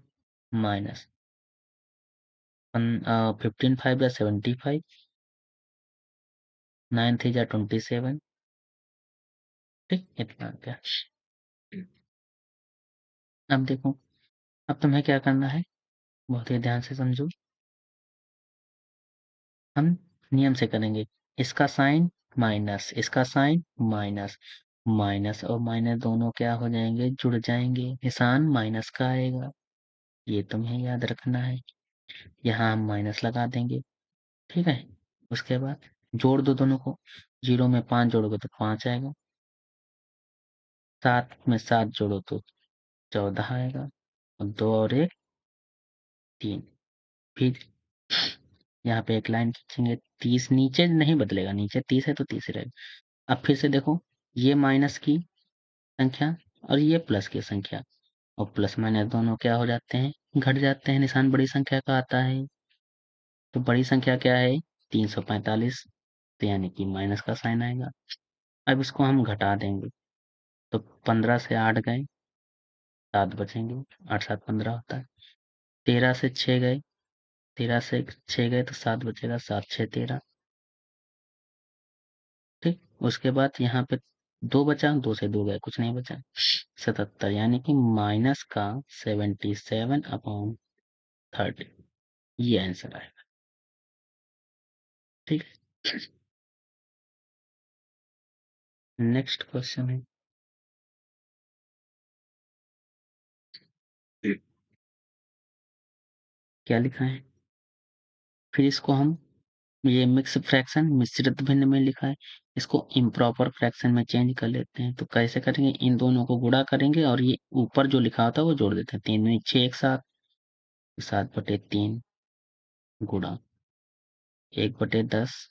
माइनस 15 5 जा 75, 9 3 जा 27। ठीक, इतना आ गया। अब देखो, अब तुम्हें क्या करना है? बहुत ही ध्यान से समझो। हम नियम से करेंगे। इसका साइन माइनस, इसका साइन माइनस, माइनस और माइनस दोनों क्या हो जाएंगे? जुड़ जाएंगे। निशान माइनस का आएगा, ये तुम्हें याद रखना है। यहाँ हम माइनस लगा देंगे। ठीक है। उसके बाद जोड़ दो दोनों को। 0 में 5 जोड़ोगे तो 5 आएगा। 7 में 7 जोड़ो तो 14 आएगा। और 2 और 1 3। फिर यहाँ पे एक लाइन खींचेंगे। 30 नीचे नहीं बदलेगा, नीचे 30 है तो 30 ही रहेगा। अब फिर से देखो, ये माइनस की संख्या और ये प्लस की संख्या, और प्लस माइनस दोनों क्या हो जाते हैं? घट जाते हैं। निशान बड़ी संख्या का आता है। तो बड़ी संख्या क्या है? 345, तो यानी कि माइनस का साइन आएगा। अब इसको हम घटा देंगे तो 15 से 8 गए, 7 बचेंगे। 8 7 15 होता है। 13 से 6 गए, 13 से 6 गए तो 7 बचेगा। 7 6 13। ठीक। उसके बाद यहाँ पे 2 बचा, 2 से 2 गए, कुछ नहीं बचा। 77 यानी कि माइनस का 77/30, ये आंसर आएगा। ठीक है। नेक्स्ट क्वेश्चन है, क्या लिखा है? फिर इसको हम, ये मिक्स फ्रैक्शन मिश्रित भिन्न में लिखा है, इसको इम्प्रॉपर फ्रैक्शन में चेंज कर लेते हैं। तो कैसे करेंगे? इन दोनों को गुणा करेंगे और ये ऊपर जो लिखा होता है वो जोड़ देते हैं। 3 में 6 एक साथ, 7/3 गुणा 1/10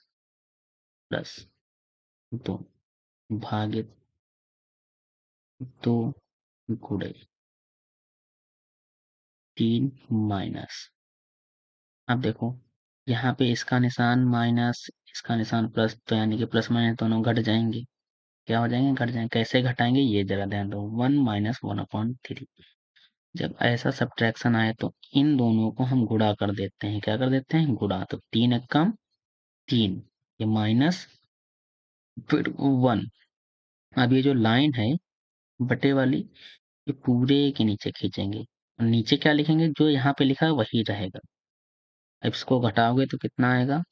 प्लस 2 भागित 2 गुणे 3 माइनस। अब देखो, यहाँ पे इसका निशान माइनस, इसका निशान प्लस, तो यानी कि प्लस माइनस दोनों घट जाएंगे। क्या हो जाएंगे? घट जाएंगे। कैसे घटाएंगे ये जरा ध्यान दो। 1 माइनस 1/3। जब ऐसा सब्ट्रैक्शन आए तो इन दोनों को हम गुणा कर देते हैं। क्या कर देते हैं? गुणा। तो 3 एकम 3, ये माइनस, फिर 1। अब ये जो लाइन है बटे वाली, ये पूरे के नीचे खींचेंगे और नीचे क्या लिखेंगे? जो यहाँ पे लिखा है वही रहेगा। अब इसको घटाओगे तो कितना आएगा?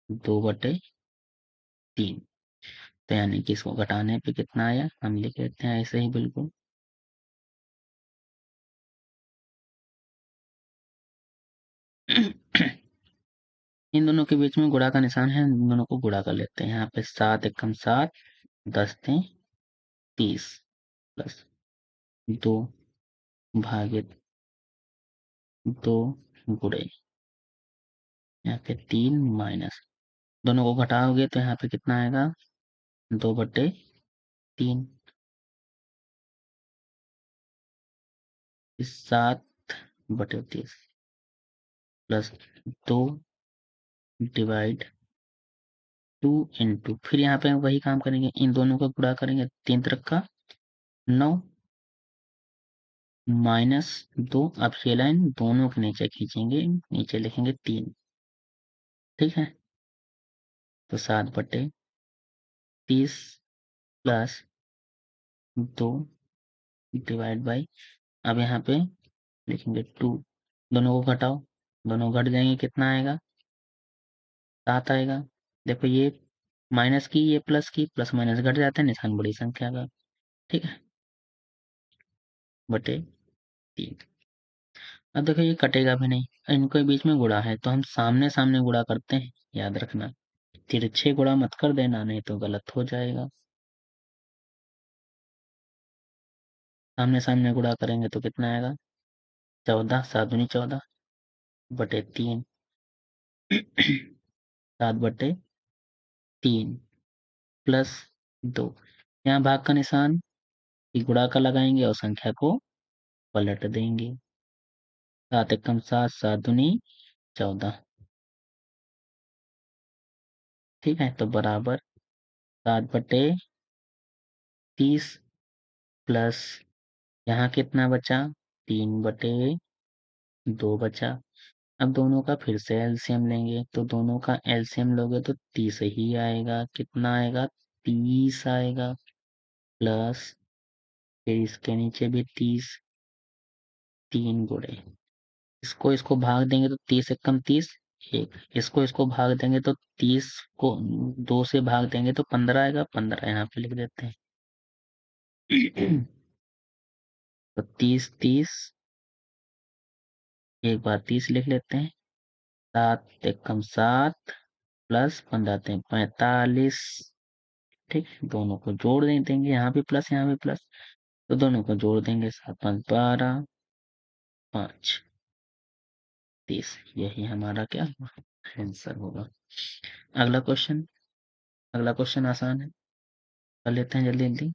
2/3। तो यानी कि इसको घटाने पे कितना आया? हम लिख लेते हैं ऐसे ही बिल्कुल। इन दोनों के बीच में गुणा का निशान है, इन दोनों को गुणा कर लेते हैं। यहाँ पे 7 एकम 7, 10 × 30 प्लस 2 भागित 2 गुणे यहाँ पे 3 माइनस, दोनों को घटाओगे तो यहाँ पे कितना आएगा? 2/3। 7/30 प्लस 2 डिवाइड 2 इंटू, फिर यहाँ पे वही काम करेंगे, इन दोनों का गुणा करेंगे। 3 त्रिक का 9 माइनस 2। अब ये लाइन दोनों के नीचे खींचेंगे, नीचे लिखेंगे 3। ठीक है, तो 7/30 प्लस 2 डिवाइड बाई, अब यहाँ पे लिखेंगे 2। दोनों को घटाओ, दोनों घट जाएंगे, कितना आएगा? 7 आएगा। देखो, ये माइनस की, ये प्लस की, प्लस माइनस घट जाते हैं, निशान बड़ी संख्या का। ठीक है, बटे 3। अब देखो, ये कटेगा भी नहीं, इनके बीच में गुणा है तो हम सामने सामने गुणा करते हैं, याद रखना। तिरछे गुणा मत कर देना, नहीं तो गलत हो जाएगा। सामने सामने गुणा करेंगे तो कितना आएगा? 14, 7 दूनी 14 बटे 3, 7/3 प्लस 2। यहाँ भाग का निशान, ये गुणा का लगाएंगे और संख्या को पलट देंगे। 7 एकम 7, 7 दूनी 14। ठीक है, तो बराबर 7/30 प्लस, यहाँ कितना बचा? 3/2 बचा। अब दोनों का फिर से एलसीएम लेंगे, तो दोनों का एलसीएम लोगे तो 30 ही आएगा। कितना आएगा? 30 आएगा। प्लस, फिर इसके नीचे भी 30, 3 गुणे, इसको इसको भाग देंगे तो 30 एकम 30, 1। इसको इसको भाग देंगे तो 30 को 2 से भाग देंगे तो 15 आएगा। 15 यहाँ पे लिख देते हैं। तो 30, 30, एक बार 30 लिख लेते हैं। 7 एकम 7 प्लस 15 × 45। ठीक है, दोनों को जोड़ देंगे, यहाँ भी प्लस यहाँ भी प्लस, तो दोनों को जोड़ देंगे। 7 × 5 = 12, 5 30। यही हमारा क्या आंसर होगा। अगला क्वेश्चन, अगला क्वेश्चन आसान है, कर लेते हैं जल्दी जल्दी।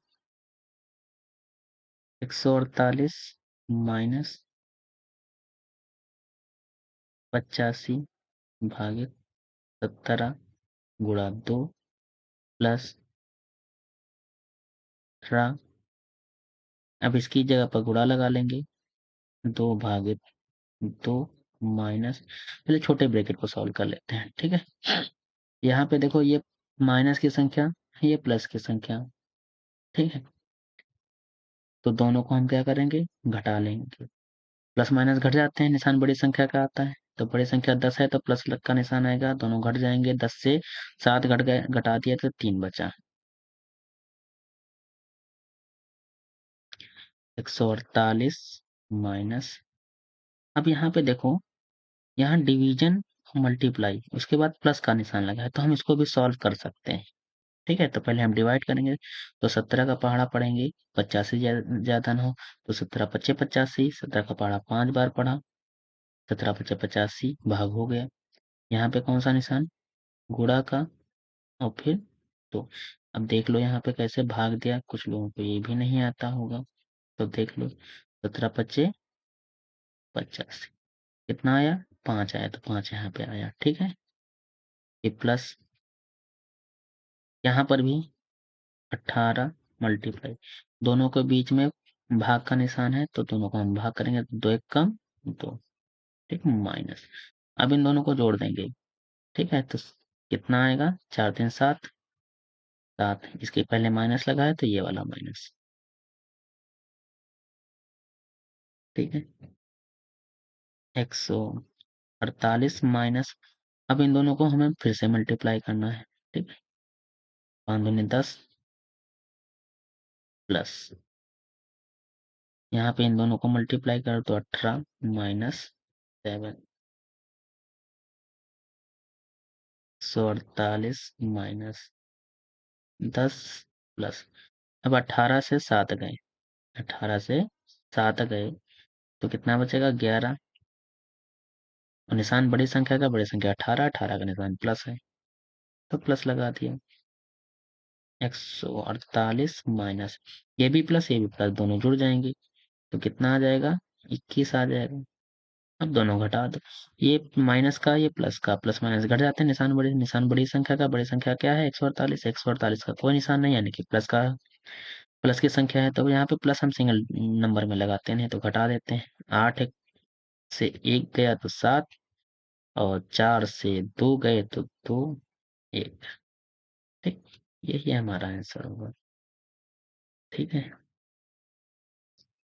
148 माइनस 85 भागित 17 गुणा 2 प्लस 18। अब इसकी जगह पर गुणा लगा लेंगे। 2 भागित 2 माइनस, पहले छोटे ब्रैकेट को सॉल्व कर लेते हैं। ठीक है, यहाँ पे देखो, ये माइनस की संख्या, ये प्लस की संख्या, ठीक है, तो दोनों को हम क्या करेंगे, घटा लेंगे। प्लस माइनस घट जाते हैं, निशान बड़ी संख्या का आता है, तो बड़ी संख्या 10 है तो प्लस का निशान आएगा, दोनों घट जाएंगे। 10 से 7 घट गए, घटा दिया तो 3 बचा। 148 माइनस, अब यहाँ पे देखो, यहाँ डिवीजन मल्टीप्लाई उसके बाद प्लस का निशान लगा है, तो हम इसको भी सॉल्व कर सकते हैं। ठीक है, तो पहले हम डिवाइड करेंगे, तो 17 का पहाड़ा पढ़ेंगे, 50 से ज्यादा ना हो, तो 17 पच्चे 85, 17 का पहाड़ा 5 बार पढ़ा, 17 पच्चे 85 भाग हो गया। यहाँ पे कौन सा निशान, गुणा का, और फिर तो अब देख लो यहाँ पे कैसे भाग दिया, कुछ लोगों को ये भी नहीं आता होगा, तो देख लो, 17 पच्चे 85, कितना आया, 5 आया, तो 5 यहाँ पे आया। ठीक है, ये प्लस, यहाँ पर भी 18 मल्टीप्लाई, दोनों के बीच में भाग का निशान है, तो दोनों को हम भाग करेंगे, तो 2 एक कम 2, ठीक, माइनस, अब इन दोनों को जोड़ देंगे। ठीक है, तो कितना आएगा, 4 3 7, 7, इसके पहले माइनस लगा है तो ये वाला माइनस। ठीक है, 148 माइनस, अब इन दोनों को हमें फिर से मल्टीप्लाई करना है। ठीक है, 5 दूनी 10 प्लस, यहाँ पे इन दोनों को मल्टीप्लाई करो तो 18 माइनस 7, 148 माइनस 10 प्लस, अब 18 से 7 गए, 18 से 7 गए तो कितना बचेगा, 11, और निशान बड़ी संख्या का, बड़ी संख्या 18, 18 का निशान प्लस है, तो प्लस लगा दिया। 148 माइनस, ये भी प्लस ये भी प्लस, दोनों जुड़ जाएंगे, तो कितना आ जाएगा, 21 आ जाएगा। अब दोनों घटा दो, ये माइनस का ये प्लस का, प्लस माइनस घट जाते हैं, निशान बड़ी संख्या का, बड़ी संख्या क्या है, 148, 148 का कोई निशान नहीं, यानी कि प्लस का, प्लस की संख्या है, तो यहाँ पे प्लस हम सिंगल नंबर में लगाते हैं, नहीं तो घटा देते हैं। 8 से 1 गया तो 7, और 4 से 2 गए तो 2 1, ठीक, यही हमारा आंसर होगा। ठीक है,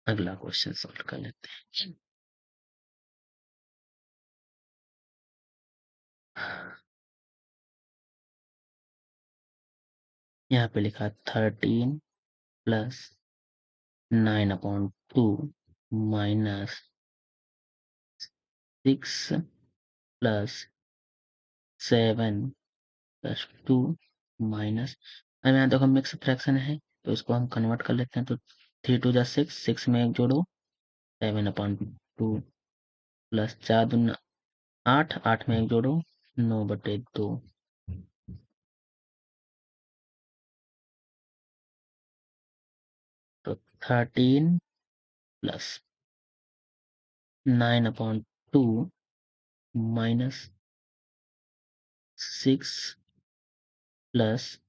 अगला क्वेश्चन सॉल्व कर लेते हैं। यहाँ पे लिखा 13 plus 9/2 minus 6 plus 7 plus 2 minus, अब यहाँ देखो मिक्स फ्रैक्शन है, तो इसको हम कन्वर्ट कर लेते हैं, तो 3 2 जा 6, 6 में एक जोड़ो, 7/2 प्लस 4 दूना 8, 8 में एक जोड़ो, 9/2, तो 13 प्लस 9/2 माइनस 6 प्लस,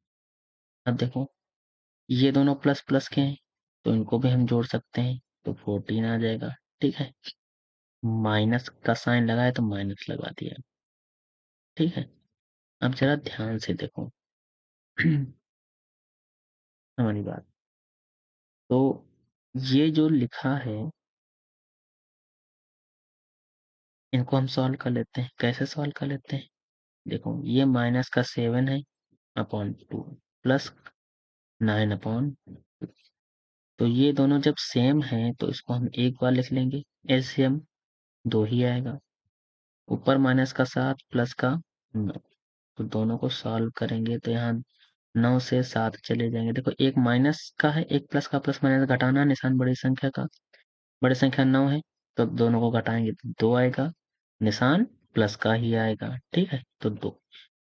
अब देखो ये दोनों प्लस प्लस के हैं, तो इनको भी हम जोड़ सकते हैं, तो 14 आ जाएगा। ठीक है, माइनस का साइन लगा है तो माइनस लगा दिया। ठीक है, अब जरा ध्यान से देखो हमारी बात, तो ये जो लिखा है, इनको हम सॉल्व कर लेते हैं। कैसे सॉल्व कर लेते हैं, देखो ये माइनस का 7 है अपॉन 2 प्लस 9/2, तो ये दोनों जब सेम हैं तो इसको हम एक बार लिख लेंगे, एलसीएम 2 ही आएगा, ऊपर माइनस का 7 प्लस का 9, तो दोनों को सॉल्व करेंगे तो यहाँ 9 से 7 चले जाएंगे। देखो एक माइनस का है, एक प्लस का, प्लस माइनस घटाना, निशान बड़ी संख्या का, बड़ी संख्या 9 है, तो दोनों को घटाएंगे तो 2 आएगा, निशान प्लस का ही आएगा। ठीक है, तो 2,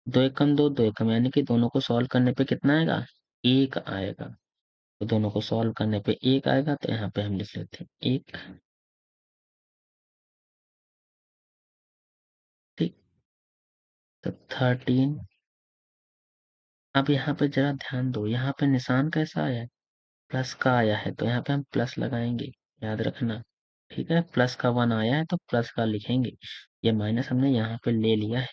2 एकम 2, 2 एकम, यानी कि दोनों को सॉल्व करने पे कितना आएगा, 1 आएगा, तो दोनों को सॉल्व करने पे 1 आएगा, तो यहाँ पे हम लिख लेते हैं 1। ठीक, तो 13, अब यहाँ पे जरा ध्यान दो, यहाँ पे निशान कैसा आया है, प्लस का आया है, तो यहाँ पे हम प्लस लगाएंगे, याद रखना। ठीक है, प्लस का 1 आया है तो प्लस का लिखेंगे, ये माइनस हमने यहाँ पे ले लिया है।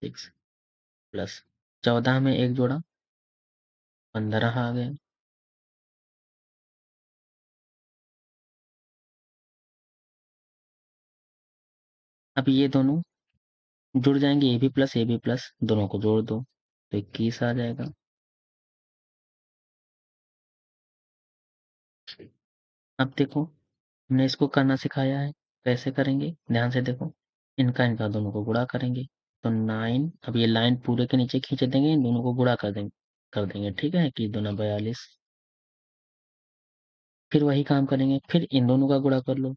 6 प्लस 14 में 1 जोड़ा 15 आ गए। अब ये दोनों जुड़ जाएंगे, ए बी प्लस दोनों को जोड़ दो तो 21 आ जाएगा। अब देखो, हमने इसको करना सिखाया है, कैसे करेंगे ध्यान से देखो। इनका इनका दोनों को गुणा करेंगे तो 9, अब ये लाइन पूरे के नीचे खींच देंगे, इन दोनों को गुणा कर देंगे ठीक है, कि 2 9 42। फिर वही काम करेंगे, फिर इन दोनों का गुणा कर लो,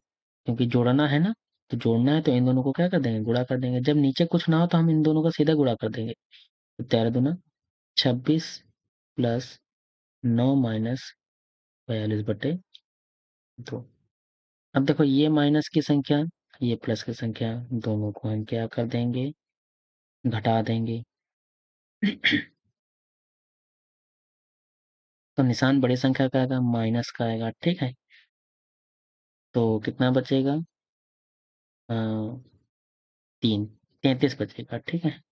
क्योंकि जोड़ना है ना, तो जोड़ना है तो इन दोनों को क्या कर देंगे, गुणा कर देंगे। जब नीचे कुछ ना हो तो हम इन दोनों का सीधा गुणा कर देंगे। तो 13 दूना 26 प्लस 9 माइनस 42/2। अब देखो, ये माइनस की संख्या, ये प्लस की संख्या, दोनों को हम क्या कर देंगे, घटा देंगे। तो निशान बड़ी संख्या का आएगा, माइनस का आएगा ठीक है। तो कितना बचेगा, 3 33 बचेगा ठीक है।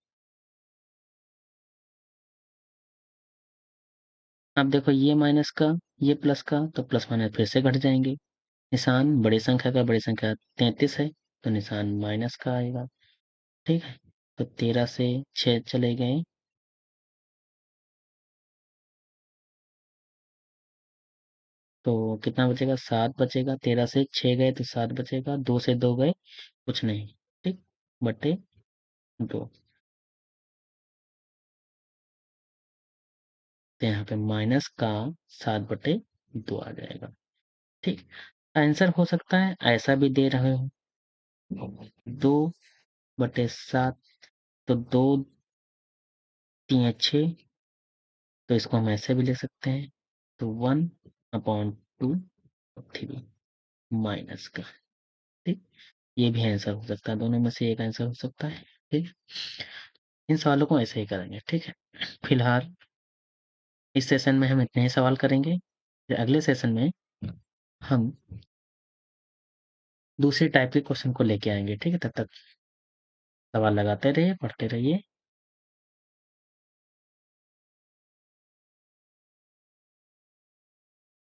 अब देखो, ये माइनस का, ये प्लस का, तो प्लस माइनस फिर से घट जाएंगे। निशान बड़ी संख्या का, बड़ी संख्या 33 है, तो निशान माइनस का आएगा ठीक है। तो 13 से 6 चले गए, तो कितना बचेगा, 7 बचेगा। 13 से 6 गए तो 7 बचेगा, 2 से 2 गए कुछ नहीं ठीक, बटे 2। तो यहाँ पे माइनस का 7/2 आ जाएगा ठीक। आंसर हो सकता है ऐसा भी दे रहे हो, 2/7, तो 2 3 6, तो इसको हम ऐसे भी लिख सकते हैं, तो 1/2/3 माइनस का ठीक। ये भी आंसर हो सकता है, दोनों में से एक आंसर हो सकता है ठीक। इन सवालों को ऐसे ही करेंगे ठीक है। फिलहाल इस सेशन में हम इतने ही सवाल करेंगे, फिर अगले सेशन में हम दूसरी टाइप के क्वेश्चन को लेके आएंगे ठीक है। तब तक सवाल लगाते रहिए, पढ़ते रहिए।